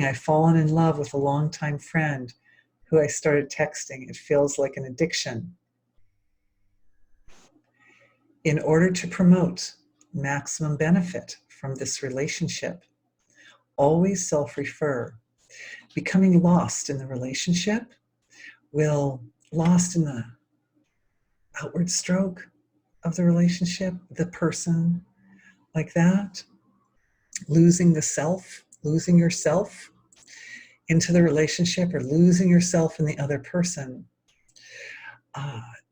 feeling I've fallen in love with a longtime friend who I started texting. It feels like an addiction. In order to promote maximum benefit from this relationship, always self-refer. Becoming lost in the relationship will lost in the outward stroke of the relationship, the person, like that, losing the self, losing yourself into the relationship, or losing yourself in the other person,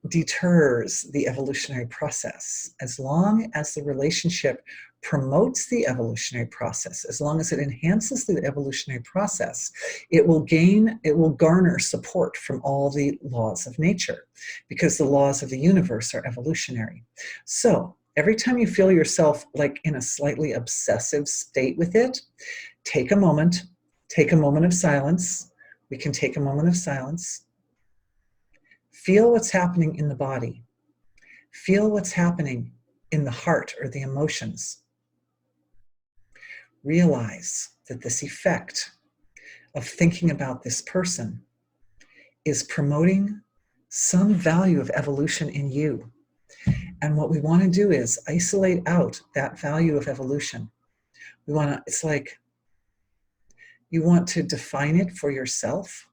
deters the evolutionary process. As long as the relationship promotes the evolutionary process, as long as it enhances the evolutionary process, it will garner support from all the laws of nature, because the laws of the universe are evolutionary. So every time you feel yourself like in a slightly obsessive state with it, take a moment of silence. We can take a moment of silence. Feel what's happening in the body. Feel what's happening in the heart or the emotions. Realize that this effect of thinking about this person is promoting some value of evolution in you. And what we want to do is isolate out that value of evolution. It's like you want to define it for yourself.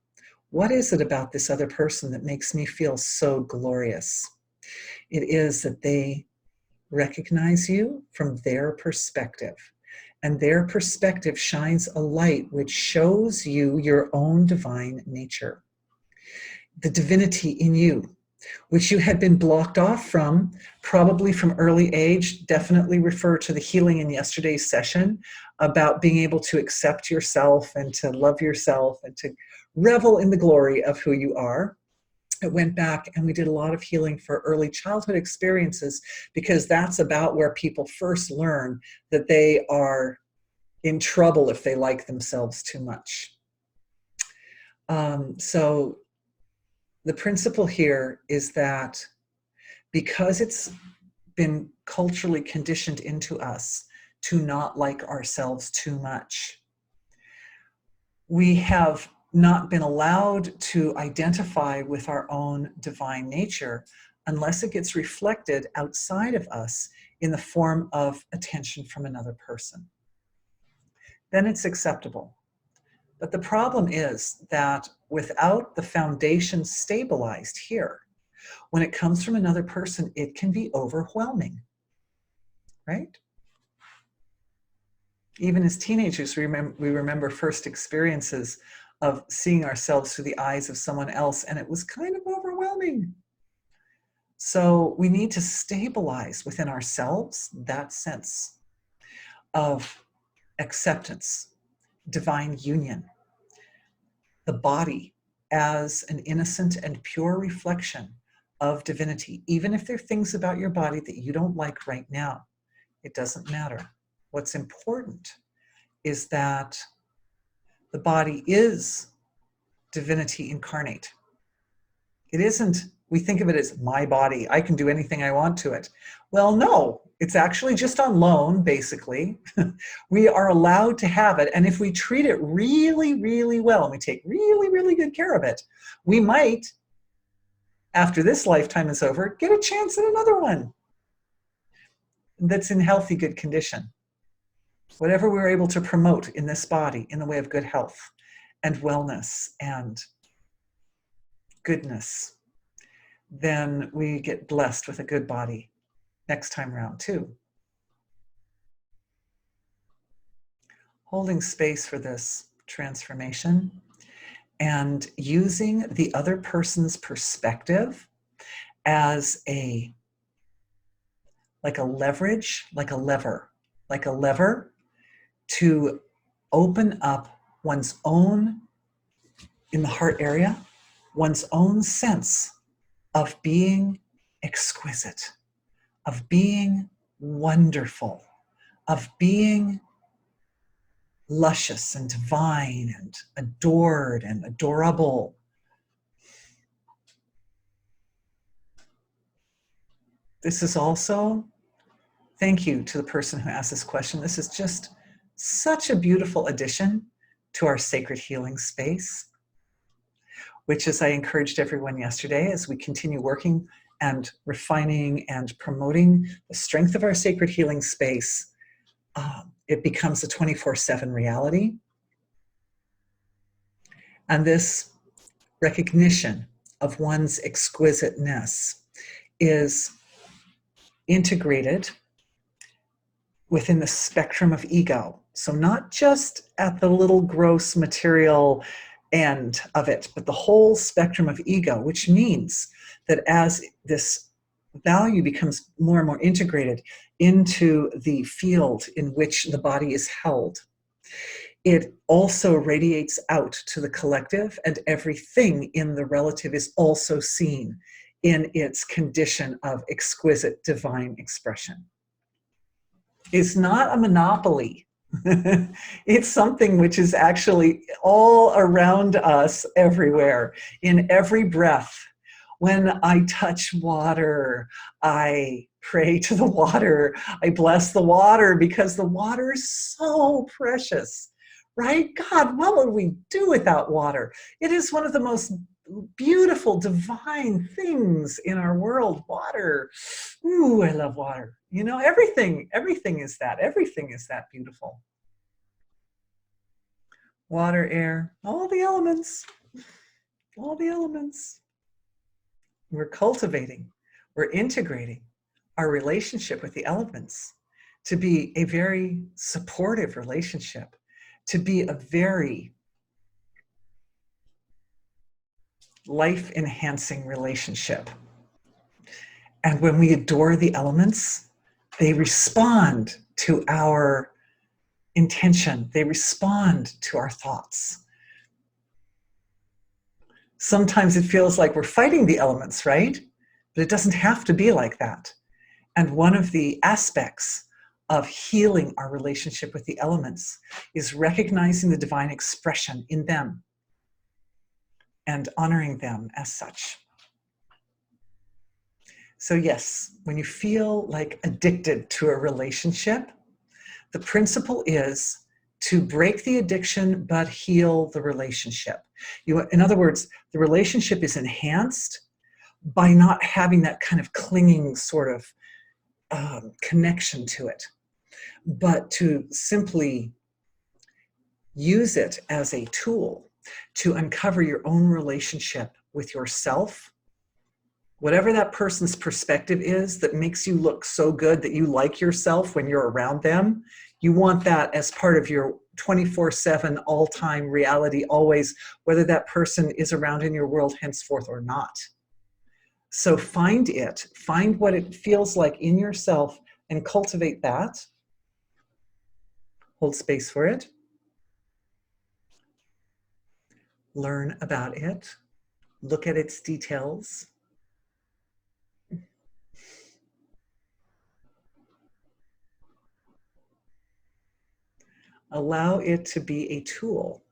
What is it about this other person that makes me feel so glorious? It is that they recognize you from their perspective, and their perspective shines a light which shows you your own divine nature, the divinity in you, which you had been blocked off from, probably from early age. Definitely refer to the healing in yesterday's session about being able to accept yourself and to love yourself and to revel in the glory of who you are. I went back and we did a lot of healing for early childhood experiences, because that's about where people first learn that they are in trouble if they like themselves too much. So the principle here is that because it's been culturally conditioned into us to not like ourselves too much, we have not been allowed to identify with our own divine nature unless it gets reflected outside of us in the form of attention from another person. Then it's acceptable. But the problem is that without the foundation stabilized here, when it comes from another person, it can be overwhelming, right? Even as teenagers, we remember first experiences of seeing ourselves through the eyes of someone else, and it was kind of overwhelming. So we need to stabilize within ourselves that sense of acceptance, divine union, the body as an innocent and pure reflection of divinity. Even if there are things about your body that you don't like right now, it doesn't matter. What's important is that the body is divinity incarnate. It isn't, we think of it as my body, I can do anything I want to it. Well, no, it's actually just on loan, basically. We are allowed to have it, and if we treat it really, really well, and we take really, really good care of it, we might, after this lifetime is over, get a chance at another one that's in healthy, good condition. Whatever we're able to promote in this body in the way of good health and wellness and goodness, then we get blessed with a good body next time around too. Holding space for this transformation and using the other person's perspective as like a leverage, like a lever to open up one's own, in the heart area, one's own sense of being exquisite, of being wonderful, of being luscious and divine and adored and adorable. This is also, thank you to the person who asked this question. This is just such a beautiful addition to our sacred healing space, which, as I encouraged everyone yesterday, as we continue working and refining and promoting the strength of our sacred healing space, it becomes a 24/7 reality. And this recognition of one's exquisiteness is integrated within the spectrum of ego. So not just at the little gross material end of it, but the whole spectrum of ego, which means that as this value becomes more and more integrated into the field in which the body is held, it also radiates out to the collective, and everything in the relative is also seen in its condition of exquisite divine expression. It's not a monopoly. It's something which is actually all around us, everywhere, in every breath. When I touch water, I pray to the water. I bless the water because the water is so precious, right? God, what would we do without water? It is one of the most beautiful, divine things in our world. Water. Ooh, I love water. You know, everything is that. Everything is that beautiful. Water, air, all the elements. All the elements. We're cultivating, we're integrating our relationship with the elements to be a very supportive relationship, to be a very life-enhancing relationship. And when we adore the elements, they respond to our intention, they respond to our thoughts. Sometimes it feels like we're fighting the elements, right? But it doesn't have to be like that. And one of the aspects of healing our relationship with the elements is recognizing the divine expression in them and honoring them as such. So yes, when you feel like addicted to a relationship, the principle is to break the addiction but heal the relationship. In other words, the relationship is enhanced by not having that kind of clinging sort of connection to it, but to simply use it as a tool to uncover your own relationship with yourself. Whatever that person's perspective is that makes you look so good that you like yourself when you're around them, you want that as part of your 24/7 all-time reality always, whether that person is around in your world henceforth or not. So find what it feels like in yourself and cultivate that. Hold space for it. Learn about it. Look at its details. Allow it to be a tool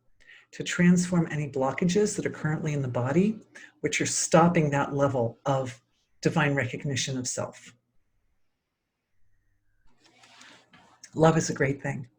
to transform any blockages that are currently in the body, which are stopping that level of divine recognition of self. Love is a great thing.